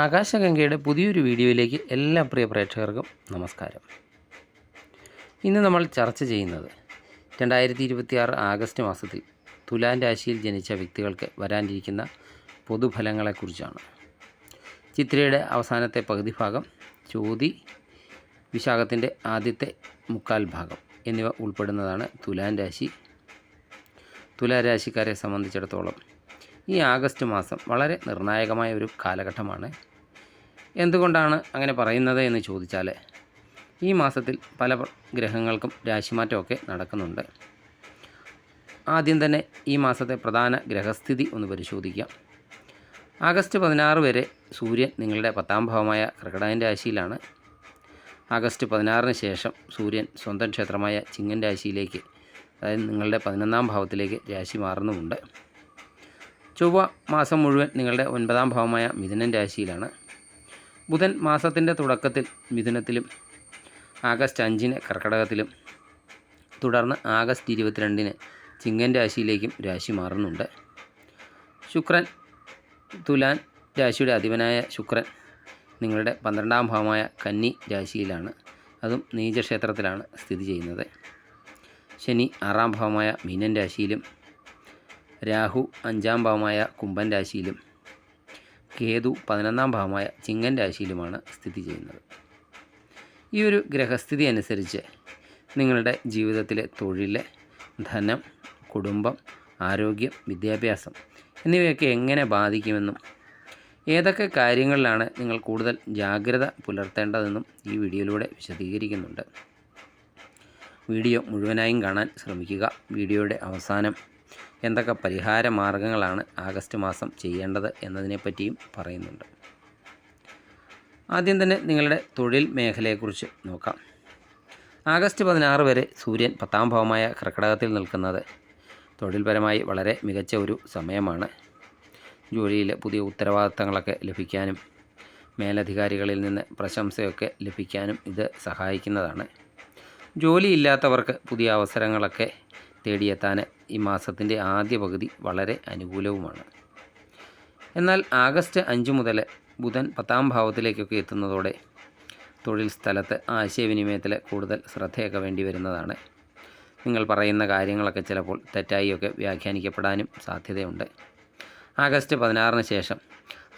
ആകാശഗംഗയുടെ പുതിയൊരു വീഡിയോയിലേക്ക് എല്ലാ പ്രിയ പ്രേക്ഷകർക്കും നമസ്കാരം. ഇന്ന് നമ്മൾ ചർച്ച ചെയ്യുന്നത് 2026 ആഗസ്റ്റ് മാസത്തിൽ തുലാം രാശിയിൽ ജനിച്ച വ്യക്തികൾക്ക് വരാനിരിക്കുന്ന പൊതുഫലങ്ങളെക്കുറിച്ചാണ്. ചിത്രയുടെ അവസാനത്തെ പകുതി ഭാഗം, ചോതി, വിശാഖത്തിൻ്റെ ആദ്യത്തെ മുക്കാൽ ഭാഗം എന്നിവ ഉൾപ്പെടുന്നതാണ് തുലാം രാശി. തുലാരാശിക്കാരെ സംബന്ധിച്ചിടത്തോളം ഈ ആഗസ്റ്റ് മാസം വളരെ നിർണായകമായ ഒരു കാലഘട്ടമാണ്. എന്തുകൊണ്ടാണ് അങ്ങനെ പറയുന്നത് എന്ന് ചോദിച്ചാൽ, ഈ മാസത്തിൽ പല ഗ്രഹങ്ങൾക്കും രാശിമാറ്റമൊക്കെ നടക്കുന്നുണ്ട്. ആദ്യം തന്നെ ഈ മാസത്തെ പ്രധാന ഗ്രഹസ്ഥിതി ഒന്ന് പരിശോധിക്കാം. ആഗസ്റ്റ് 16 വരെ സൂര്യൻ നിങ്ങളുടെ 10ാം ഭാവമായ കർക്കിടകൻ രാശിയിലാണ്. ആഗസ്റ്റ് 16 ശേഷം സൂര്യൻ സ്വന്തം ക്ഷേത്രമായ ചിങ്ങൻ രാശിയിലേക്ക്, അതായത് നിങ്ങളുടെ 11ാം ഭാവത്തിലേക്ക് രാശി മാറുന്നുമുണ്ട്. ചൊവ്വ മാസം മുഴുവൻ നിങ്ങളുടെ 9ാം ഭാവമായ മിഥുനൻ രാശിയിലാണ്. ബുധൻ മാസത്തിൻ്റെ തുടക്കത്തിൽ മിഥുനത്തിലും ആഗസ്റ്റ് 5 കർക്കിടകത്തിലും തുടർന്ന് ആഗസ്റ്റ് 22 ചിങ്ങൻ രാശിയിലേക്കും രാശി മാറുന്നുണ്ട്. ശുക്രൻ, തുലാൻ രാശിയുടെ അധിപനായ ശുക്രൻ നിങ്ങളുടെ 12ാം ഭാവമായ കന്നി രാശിയിലാണ്. അതും നീചക്ഷേത്രത്തിലാണ് സ്ഥിതി ചെയ്യുന്നത്. ശനി 6ാം ഭാവമായ മീനൻ രാശിയിലും, രാഹു 5ാം ഭാവമായ കുംഭൻ രാശിയിലും, കേതു 11ാം ഭാവമായ ചിങ്ങൻ രാശിയിലുമാണ് സ്ഥിതി ചെയ്യുന്നത്. ഈ ഒരു ഗ്രഹസ്ഥിതി അനുസരിച്ച് നിങ്ങളുടെ ജീവിതത്തിലെ തൊഴിൽ, ധനം, കുടുംബം, ആരോഗ്യം, വിദ്യാഭ്യാസം എന്നിവയൊക്കെ എങ്ങനെ ബാധിക്കുമെന്നും ഏതൊക്കെ കാര്യങ്ങളിലാണ് നിങ്ങൾ കൂടുതൽ ജാഗ്രത പുലർത്തേണ്ടതെന്നും ഈ വീഡിയോയിലൂടെ വിശദീകരിക്കുന്നുണ്ട്. വീഡിയോ മുഴുവനായും കാണാൻ ശ്രമിക്കുക. വീഡിയോയുടെ അവസാനം എന്തൊക്കെ പരിഹാര മാർഗങ്ങളാണ് ആഗസ്റ്റ് മാസം ചെയ്യേണ്ടത് എന്നതിനെപ്പറ്റിയും പറയുന്നുണ്ട്. ആദ്യം തന്നെ നിങ്ങളുടെ തൊഴിൽ മേഖലയെക്കുറിച്ച് നോക്കാം. ആഗസ്റ്റ് 16 വരെ സൂര്യൻ 10ാം ഭാവമായ കർക്കിടകത്തിൽ നിൽക്കുന്നത് തൊഴിൽപരമായി വളരെ മികച്ച ഒരു സമയമാണ്. ജോലിയിൽ പുതിയ ഉത്തരവാദിത്തങ്ങളൊക്കെ ലഭിക്കാനും മേലധികാരികളിൽ നിന്ന് പ്രശംസയൊക്കെ ലഭിക്കാനും ഇത് സഹായിക്കുന്നതാണ്. ജോലിയില്ലാത്തവർക്ക് പുതിയ അവസരങ്ങളൊക്കെ തേടിയെത്താൻ ഈ മാസത്തിൻ്റെ ആദ്യ പകുതി വളരെ അനുകൂലവുമാണ്. എന്നാൽ ആഗസ്റ്റ് 5 മുതൽ ബുധൻ 10ാം ഭാവത്തിലേക്കൊക്കെ എത്തുന്നതോടെ തൊഴിൽ സ്ഥലത്ത് ആശയവിനിമയത്തിൽ കൂടുതൽ ശ്രദ്ധയൊക്കെ വേണ്ടി വരുന്നതാണ്. നിങ്ങൾ പറയുന്ന കാര്യങ്ങളൊക്കെ ചിലപ്പോൾ തെറ്റായിയൊക്കെ വ്യാഖ്യാനിക്കപ്പെടാനും സാധ്യതയുണ്ട്. ആഗസ്റ്റ് 16 ശേഷം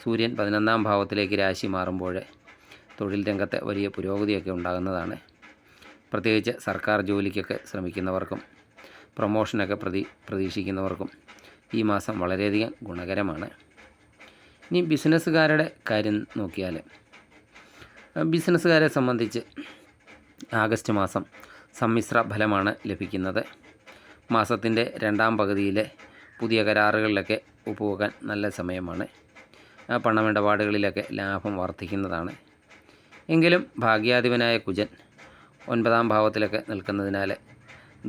സൂര്യൻ 11ാം ഭാവത്തിലേക്ക് രാശി മാറുമ്പോൾ തൊഴിൽ രംഗത്ത് വലിയ പുരോഗതിയൊക്കെ ഉണ്ടാകുന്നതാണ്. പ്രത്യേകിച്ച് സർക്കാർ ജോലിക്കൊക്കെ ശ്രമിക്കുന്നവർക്കും പ്രൊമോഷനൊക്കെ പ്രതീക്ഷിക്കുന്നവർക്കും ഈ മാസം വളരെയധികം ഗുണകരമാണ്. ഇനി ബിസിനസ്സുകാരുടെ കാര്യം നോക്കിയാൽ, ബിസിനസ്സുകാരെ സംബന്ധിച്ച് ആഗസ്റ്റ് മാസം സമ്മിശ്ര ഫലമാണ് ലഭിക്കുന്നത്. മാസത്തിൻ്റെ 2ാം പകുതിയിലെ പുതിയ കരാറുകളിലൊക്കെ ഒപ്പുവെക്കാൻ നല്ല സമയമാണ്. പണമിടപാടുകളിലൊക്കെ ലാഭം വർദ്ധിക്കുന്നതാണ്. എങ്കിലും ഭാഗ്യാധിപനായ കുജൻ 9ാം ഭാവത്തിലൊക്കെ നിൽക്കുന്നതിനാൽ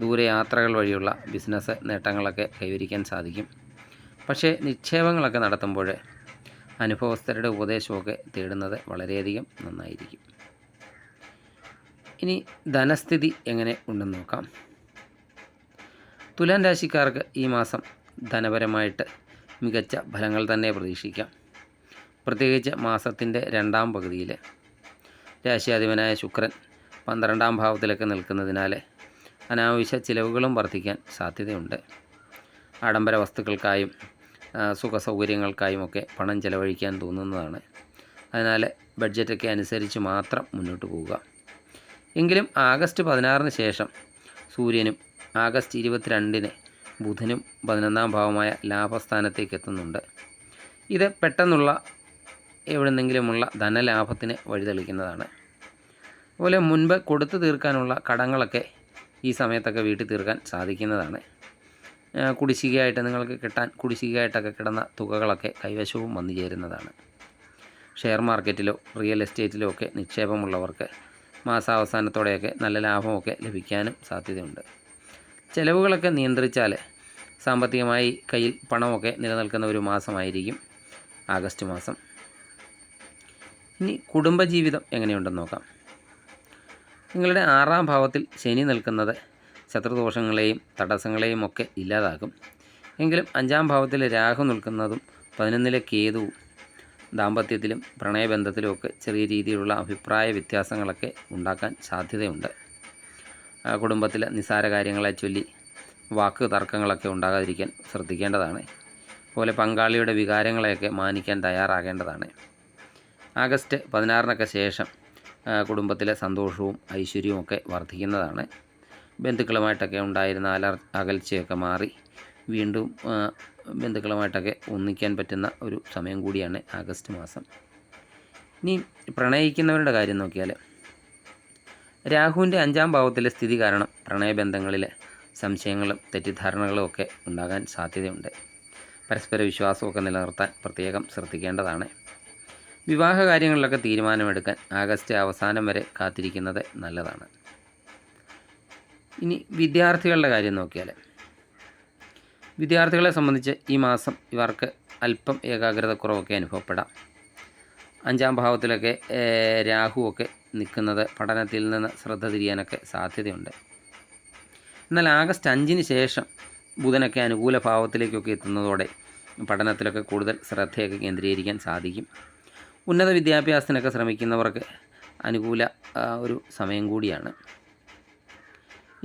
ദൂരയാത്രകൾ വഴിയുള്ള ബിസിനസ് നേട്ടങ്ങളൊക്കെ കൈവരിക്കാൻ സാധിക്കും. പക്ഷേ നിക്ഷേപങ്ങളൊക്കെ നടത്തുമ്പോൾ അനുഭവസ്ഥരുടെ ഉപദേശമൊക്കെ തേടുന്നത് വളരെയധികം നന്നായിരിക്കും. ഇനി ധനസ്ഥിതി എങ്ങനെ ഉണ്ടെന്ന് നോക്കാം. തുലാം രാശിക്കാർക്ക് ഈ മാസം ധനപരമായിട്ട് മികച്ച ഫലങ്ങൾ തന്നെ പ്രതീക്ഷിക്കാം. പ്രത്യേകിച്ച് മാസത്തിൻ്റെ 2ാം പകുതിയിൽ രാശിയാധിപനായ ശുക്രൻ 12ാം ഭാവത്തിലൊക്കെ നിൽക്കുന്നതിനാൽ അനാവശ്യ ചിലവുകളും വർദ്ധിക്കാൻ സാധ്യതയുണ്ട്. ആഡംബര വസ്തുക്കൾക്കായും സുഖസൗകര്യങ്ങൾക്കായുമൊക്കെ പണം ചെലവഴിക്കാൻ തോന്നുന്നതാണ്. അതിനാൽ ബഡ്ജറ്റൊക്കെ അനുസരിച്ച് മാത്രം മുന്നോട്ട് പോവുക. എങ്കിലും ആഗസ്റ്റ് 16 ശേഷം സൂര്യനും ആഗസ്റ്റ് 22 ബുധനും 11ാം ഭാവമായ ലാഭസ്ഥാനത്തേക്ക് എത്തുന്നുണ്ട്. ഇത് പെട്ടെന്നുള്ള എവിടെന്നെങ്കിലുമുള്ള ധനലാഭത്തിന് വഴിതെളിക്കുന്നതാണ്. അതുപോലെ മുൻപ് കൊടുത്തു തീർക്കാനുള്ള കടങ്ങളൊക്കെ ഈ സമയത്തൊക്കെ വീട്ടിൽ തീർക്കാൻ സാധിക്കുന്നതാണ്. കുടിശ്ശികയായിട്ട് നിങ്ങൾക്ക് കിട്ടാൻ കുടിശ്ശികയായിട്ടൊക്കെ കിടന്ന തുകകളൊക്കെ കൈവശവും വന്നു ചേരുന്നതാണ്. ഷെയർ മാർക്കറ്റിലോ റിയൽ എസ്റ്റേറ്റിലോ ഒക്കെ നിക്ഷേപമുള്ളവർക്ക് മാസാവസാനത്തോടെയൊക്കെ നല്ല ലാഭമൊക്കെ ലഭിക്കാനും സാധ്യതയുണ്ട്. ചിലവുകളൊക്കെ നിയന്ത്രിച്ചാൽ സാമ്പത്തികമായി കയ്യിൽ പണമൊക്കെ നിലനിൽക്കുന്ന ഒരു മാസമായിരിക്കും ആഗസ്റ്റ് മാസം. ഇനി കുടുംബജീവിതം എങ്ങനെയുണ്ടെന്ന് നോക്കാം. നിങ്ങളുടെ 6ാം ഭാവത്തിൽ ശനി നിൽക്കുന്നത് ശത്രുദോഷങ്ങളെയും തടസ്സങ്ങളെയും ഒക്കെ ഇല്ലാതാക്കും. എങ്കിലും 5ാം ഭാവത്തിൽ രാഹു നിൽക്കുന്നതും 11ലെ കേതുവും ദാമ്പത്യത്തിലും പ്രണയബന്ധത്തിലുമൊക്കെ ചെറിയ രീതിയിലുള്ള അഭിപ്രായ വ്യത്യാസങ്ങളൊക്കെ ഉണ്ടാക്കാൻ സാധ്യതയുണ്ട്. കുടുംബത്തിലെ നിസ്സാര കാര്യങ്ങളെ ചൊല്ലി വാക്ക് തർക്കങ്ങളൊക്കെ ഉണ്ടാകാതിരിക്കാൻ ശ്രദ്ധിക്കേണ്ടതാണ്. അതുപോലെ പങ്കാളിയുടെ വികാരങ്ങളെയൊക്കെ മാനിക്കാൻ തയ്യാറാകേണ്ടതാണ്. ആഗസ്റ്റ് 16 ശേഷം കുടുംബത്തിലെ സന്തോഷവും ഐശ്വര്യവും ഒക്കെ വർദ്ധിക്കുന്നതാണ്. ബന്ധുക്കളുമായിട്ടൊക്കെ ഉണ്ടായിരുന്ന അകൽച്ചയൊക്കെ മാറി വീണ്ടും ബന്ധുക്കളുമായിട്ടൊക്കെ ഒന്നിക്കാൻ പറ്റുന്ന ഒരു സമയം കൂടിയാണ് ആഗസ്റ്റ് മാസം. ഇനി പ്രണയിക്കുന്നവരുടെ കാര്യം നോക്കിയാൽ രാഹുവിൻ്റെ 5-ാം ഭാവത്തിലെ സ്ഥിതി കാരണം പ്രണയബന്ധങ്ങളിലെ സംശയങ്ങളും തെറ്റിദ്ധാരണകളും ഒക്കെ ഉണ്ടാകാൻ സാധ്യതയുണ്ട്. പരസ്പര വിശ്വാസമൊക്കെ നിലനിർത്താൻ പ്രത്യേകം ശ്രദ്ധിക്കേണ്ടതാണ്. വിവാഹ കാര്യങ്ങളിലൊക്കെ തീരുമാനമെടുക്കാൻ ആഗസ്റ്റ് അവസാനം വരെ കാത്തിരിക്കുന്നത് നല്ലതാണ്. ഇനി വിദ്യാർത്ഥികളുടെ കാര്യം നോക്കിയാൽ വിദ്യാർത്ഥികളെ സംബന്ധിച്ച് ഈ മാസം ഇവർക്ക് അല്പം ഏകാഗ്രതക്കുറവൊക്കെ അനുഭവപ്പെടാം. 5-ാം ഭാവത്തിലൊക്കെ രാഹുവൊക്കെ നിൽക്കുന്നത് പഠനത്തിൽ നിന്ന് ശ്രദ്ധ തിരിയാനൊക്കെ സാധ്യതയുണ്ട്. എന്നാൽ ആഗസ്റ്റ് 5 ശേഷം ബുധനൊക്കെ അനുകൂല ഭാവത്തിലേക്കൊക്കെ എത്തുന്നതോടെ പഠനത്തിലൊക്കെ കൂടുതൽ ശ്രദ്ധയൊക്കെ കേന്ദ്രീകരിക്കാൻ സാധിക്കും. ഉന്നത വിദ്യാഭ്യാസത്തിനൊക്കെ ശ്രമിക്കുന്നവർക്ക് അനുകൂല ഒരു സമയം കൂടിയാണ്.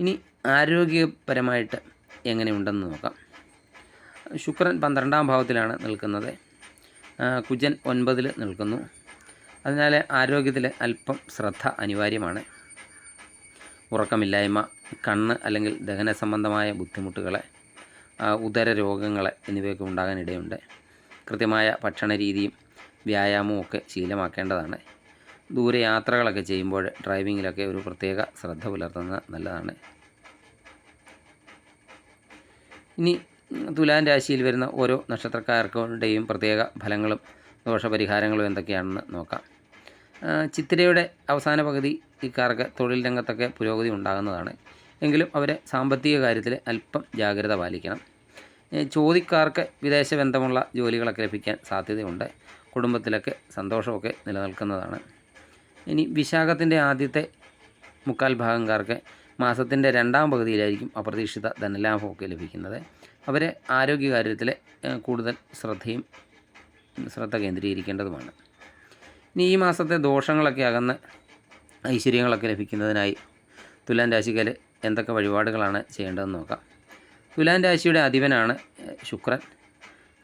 ഇനി ആരോഗ്യപരമായിട്ട് എങ്ങനെയുണ്ടെന്ന് നോക്കാം. ശുക്രൻ 12-ാം ഭാവത്തിലാണ് നിൽക്കുന്നത്. കുജൻ 9-ൽ നിൽക്കുന്നു. അതിനാൽ ആരോഗ്യത്തിൽ അല്പം ശ്രദ്ധ അനിവാര്യമാണ്. ഉറക്കമില്ലായ്മ, കണ്ണ് അല്ലെങ്കിൽ ദഹന സംബന്ധമായ ബുദ്ധിമുട്ടുകൾ, ഉദര രോഗങ്ങൾ എന്നിവയൊക്കെ ഉണ്ടാകാനിടയുണ്ട്. കൃത്യമായ ഭക്ഷണ രീതിയും വ്യായാമവും ഒക്കെ ശീലമാക്കേണ്ടതാണ്. ദൂരയാത്രകളൊക്കെ ചെയ്യുമ്പോൾ ഡ്രൈവിങ്ങിലൊക്കെ ഒരു പ്രത്യേക ശ്രദ്ധ പുലർത്തുന്നത് നല്ലതാണ്. ഇനി തുലാം രാശിയിൽ വരുന്ന ഓരോ നക്ഷത്രക്കാർക്കുടെയും പ്രത്യേക ഫലങ്ങളും ദോഷപരിഹാരങ്ങളും എന്തൊക്കെയാണെന്ന് നോക്കാം. ചിത്തിരയുടെ അവസാന പകുതി ഇക്കാർക്ക് തൊഴിൽ രംഗത്തൊക്കെ പുരോഗതി ഉണ്ടാകുന്നതാണ്. എങ്കിലും അവരെ സാമ്പത്തിക കാര്യത്തിൽ അല്പം ജാഗ്രത പാലിക്കണം. ചോദിക്കാർക്ക് വിദേശ ബന്ധമുള്ള ജോലികളൊക്കെ ലഭിക്കാൻ സാധ്യതയുണ്ട്. കുടുംബത്തിലൊക്കെ സന്തോഷമൊക്കെ നിലനിൽക്കുന്നതാണ്. ഇനി വിശാഖത്തിൻ്റെ ആദ്യത്തെ 3/4 ഭാഗംകാർക്ക് മാസത്തിൻ്റെ 2-ാം പകുതിയിലായിരിക്കും അപ്രതീക്ഷിത ധനലാഭമൊക്കെ ലഭിക്കുന്നത്. അവരെ ആരോഗ്യകാര്യത്തിൽ കൂടുതൽ ശ്രദ്ധ കേന്ദ്രീകരിക്കേണ്ടതുമാണ്. ഇനി ഈ മാസത്തെ ദോഷങ്ങളൊക്കെ അകന്ന് ഐശ്വര്യങ്ങളൊക്കെ ലഭിക്കുന്നതിനായി തുലാം രാശിക്കാർ എന്തൊക്കെ വഴിപാടുകളാണ് ചെയ്യേണ്ടതെന്ന് നോക്കാം. തുലാം രാശിയുടെ അധിപനാണ് ശുക്രൻ.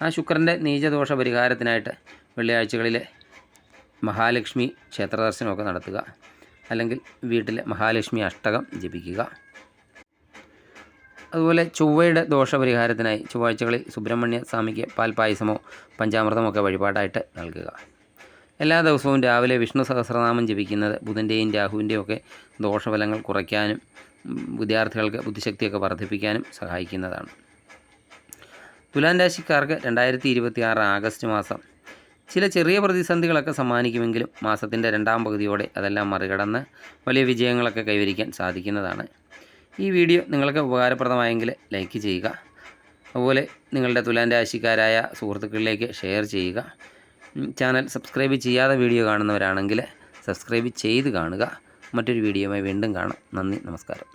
ആ ശുക്രൻ്റെ നീചദോഷ പരിഹാരത്തിനായിട്ട് വെള്ളിയാഴ്ചകളിൽ മഹാലക്ഷ്മി ക്ഷേത്രദർശനമൊക്കെ നടത്തുക, അല്ലെങ്കിൽ വീട്ടിലെ മഹാലക്ഷ്മി അഷ്ടകം ജപിക്കുക. അതുപോലെ ചൊവ്വയുടെ ദോഷപരിഹാരത്തിനായി ചൊവ്വാഴ്ചകളിൽ സുബ്രഹ്മണ്യ സ്വാമിക്ക് പാൽപ്പായസമോ പഞ്ചാമൃതമൊക്കെ വഴിപാടായിട്ട് നൽകുക. എല്ലാ ദിവസവും രാവിലെ വിഷ്ണു സഹസ്രനാമം ജപിക്കുന്നത് ബുധൻ്റെയും രാഹുവിൻ്റെയും ഒക്കെ ദോഷഫലങ്ങൾ കുറയ്ക്കാനും വിദ്യാർത്ഥികൾക്ക് ബുദ്ധിശക്തിയൊക്കെ വർദ്ധിപ്പിക്കാനും സഹായിക്കുന്നതാണ്. തുലാം രാശിക്കാർക്ക് 2026 ആഗസ്റ്റ് മാസം ചില ചെറിയ പ്രതിസന്ധികളൊക്കെ സമ്മാനിക്കുമെങ്കിലും മാസത്തിൻ്റെ 2-ാം പകുതിയോടെ അതെല്ലാം മറികടന്ന് വലിയ വിജയങ്ങളൊക്കെ കൈവരിക്കാൻ സാധിക്കുന്നതാണ്. ഈ വീഡിയോ നിങ്ങൾക്ക് ഉപകാരപ്രദമായെങ്കിൽ ലൈക്ക് ചെയ്യുക. അതുപോലെ നിങ്ങളുടെ തുലാം രാശിക്കാരായ സുഹൃത്തുക്കളിലേക്ക് ഷെയർ ചെയ്യുക. ചാനൽ സബ്സ്ക്രൈബ് ചെയ്യാതെ വീഡിയോ കാണുന്നവരാണെങ്കിൽ സബ്സ്ക്രൈബ് ചെയ്ത് കാണുക. മറ്റൊരു വീഡിയോയുമായി വീണ്ടും കാണാം. നന്ദി, നമസ്കാരം.